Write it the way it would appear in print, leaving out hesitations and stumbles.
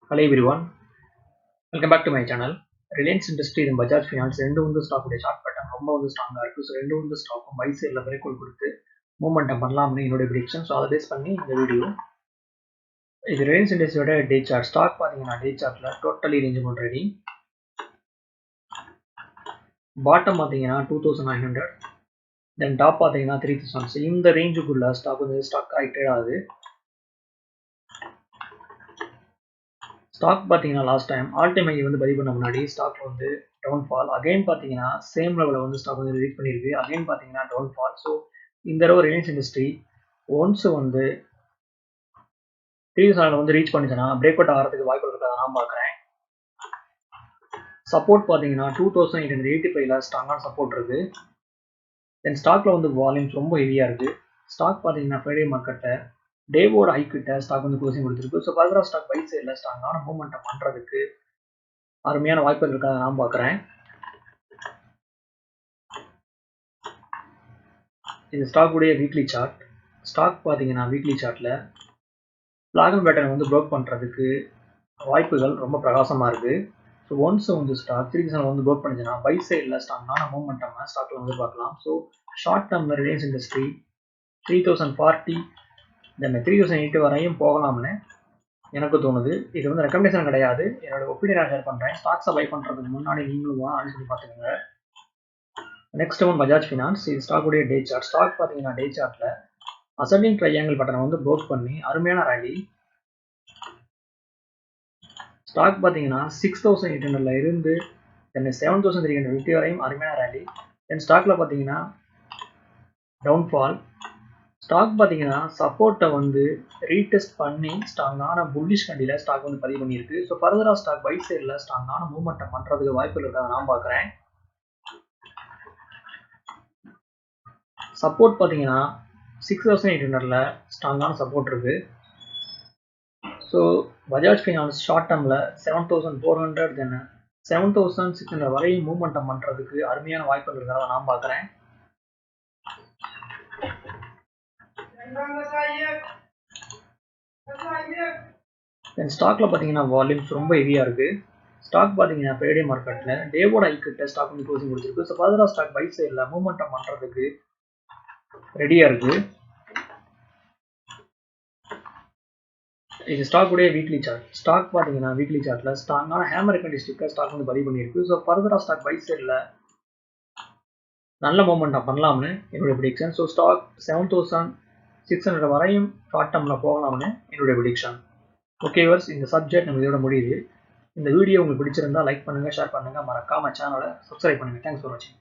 Hello everyone, welcome back to my channel. Reliance Industries and Bajaj Finance ரெண்டு வந்து stock உடைய chart pattern ரொம்ப வந்து ஸ்ட்ராங்கா இருக்கு. ஸோ ரெண்டு வந்து ஸ்டாக்கும் பை சைடில் பிரேக்அவுட் கொடுத்து மூவ்மெண்ட்டை பண்ணலாம்னு என்னோட ப்ரிடிக்ஷன். ஸோ அதை பேஸ் பண்ணி இந்த வீடியோ. இது ரிலையன்ஸ் இண்டஸ்ட்ரியோட டே சார்ட். ஸ்டாக் பார்த்தீங்கன்னா டே சார்ட்ல டோட்டலி ரேஞ்ச் பண்ணுறடி பாட்டம் பார்த்தீங்கன்னா 2900, தென் டாப் பார்த்தீங்கன்னா 3000. ஸோ இந்த ரேஞ்சுக்குள்ள ஸ்டாக் வந்து ஸ்டாக் கரெக்டட் ஆகுது. ஸ்டாக் பார்த்தீங்கன்னா last time all time I வந்து பதிவு பண்ண முன்னாடி ஸ்டாக் வந்து டவுன்ஃபால். அகைன் பார்த்தீங்கன்னா சேம் லெவலில் வந்து ஸ்டாக் வந்து ரீச் பண்ணியிருக்கு. அகைன் பார்த்தீங்கன்னா டவுன்ஃபால். ஸோ இந்த தடவை ரிலையன்ஸ் இண்டஸ்ட்ரி ஒன்ஸ் வந்து 3000 வந்து ரீச் பண்ணிச்சுன்னா பிரேக் அவுட் ஆகிறதுக்கு வாய்ப்பு இருக்கிறத நான் பார்க்குறேன். சப்போர்ட் பார்த்தீங்கன்னா 2885 ஸ்ட்ராங்கான சப்போர்ட் இருக்கு. தென் ஸ்டாக்ல வந்து வால்யூம்ஸ் ரொம்ப ஹெவியாக இருக்கு. ஸ்டாக் பார்த்தீங்கன்னா ஃப்ரைடே மார்க்கெட்டை டேவோட ஹை கிட்ட ஸ்டாக் வந்து க்ளோசிங் கொடுத்துருக்கு. ஸோ ஃபர்தரா ஸ்டாக் பை சைடில் ஸ்ட்ராங்கான மூவ்மெண்ட்டை பண்ணுறதுக்கு அருமையான வாய்ப்புகள் இருக்காது நான் பார்க்குறேன். இது ஸ்டாக் உடைய வீக்லி சார்ட். ஸ்டாக் பார்த்தீங்கன்னா வீக்லி சார்ட்ல பிளாகன் பேட்டர்ன் வந்து ப்ரோக் பண்ணுறதுக்கு வாய்ப்புகள் ரொம்ப பிரகாசமாக இருக்குது. ஸோ ஒன்ஸ் வந்து ஸ்டாக் 3000 வந்து ப்ரோக் பண்ணிச்சுன்னா பை சைடில் ஸ்ட்ராங்கான மூவ்மெண்ட்டை ஸ்டாக்ல வந்து பார்க்கலாம். ஸோ ஷார்ட் டேர்மில் ரிலையன்ஸ் இண்டஸ்ட்ரி 3040 தென் 3080 வரையும் போகலாம்னு எனக்கு தோணுது. இது வந்து ரெக்கமெண்டேஷன் கிடையாது, என்னோட ஒப்பீனியன் ஷேர் பண்ணுறேன். ஸ்டாக்ஸை பை பண்ணுறதுக்கு முன்னாடி நீங்களும் அனலைஸ் பண்ணி பார்த்துக்கோங்க. Next one Bajaj finance. இது ஸ்டாக் உடைய டே சார்ட். ஸ்டாக் பார்த்தீங்கன்னா டே சார்ட்ல அசெண்டிங் ட்ரையாங்கிள் பட்டனை வந்து ப்ரோக் பண்ணி அருமையான ரேலி. ஸ்டாக் பார்த்தீங்கன்னா 6800ல இருந்து தென் 7350 வரையும் அருமையான ரேலி. தென் ஸ்டாக்ல பார்த்தீங்கன்னா டவுன்ஃபால். ஸ்டாக் பார்த்தீங்கன்னா சப்போர்ட்டை வந்து ரீடெஸ்ட் பண்ணி ஸ்ட்ராங்கான புல்லிஷ் கண்டியில் ஸ்டாக் வந்து பதிவு பண்ணியிருக்கு. ஸோ ஃபர்தராக ஸ்டாக் பை சைடில் ஸ்ட்ராங்கான மூவ்மெண்ட்டை பண்ணுறதுக்கு வாய்ப்புகள் இருக்காது நான் பார்க்குறேன். சப்போர்ட் பார்த்தீங்கன்னா 6800ல ஸ்ட்ராங்கான சப்போர்ட் இருக்கு. ஸோ பஜாஜ் ஃபினான்ஸ் ஷார்ட் டேர்மில் 7400 தென் 7600 வரையும் மூவ்மெண்ட்டை பண்ணுறதுக்கு அருமையான வாய்ப்புகள் இருக்கிறத நான் பார்க்குறேன். தென் ஸ்டாக்ல பார்த்தீங்கன்னா வால்யூம்ஸ் ரொம்ப ஹெவியாக இருக்கு. ஸ்டாக் பார்த்தீங்கன்னா ஃப்ரைடே மார்க்கெட்டில் டேவோட ஹை கிட்ட ஸ்டாக் வந்து க்ளோசிங் கொடுத்துருக்கு. ஸோ ஃபர்தராக ஸ்டாக் பை சைடில் மூவ்மெண்ட்டை பண்ணுறதுக்கு ரெடியாக இருக்கு. இது ஸ்டாக் உடைய வீக்லி சார்ட். ஸ்டாக் பார்த்தீங்கன்னா வீக்லி சார்ட்ல ஸ்ட்ராங்கான ஹேமர் கண்டிஸ்டிக்காக ஸ்டாக் வந்து பதிவு பண்ணியிருக்கு. ஸோ ஃபர்தராக ஸ்டாக் பை சைடில் நல்ல மூவ்மெண்ட்டாக பண்ணலாம்னு என்னுடைய ப்ரிடிக்ஷன். ஸோ ஸ்டாக் 7600 வரையும் ஷார்ட் டேர்மில் போகலாம்னு என்னுடைய ப்ரிடிக்ஷன். ஓகே வர்ஸ், இந்த சப்ஜெக்ட் நம்ம இதோட முடியுது. இந்த வீடியோ உங்களுக்கு பிடிச்சிருந்தா லைக் பண்ணுங்கள், ஷேர் பண்ணுங்கள், மறக்காம சேனலை சப்ஸ்கிரைப் பண்ணுங்கள். தேங்க்ஸ் ஃபார் வாட்சிங்.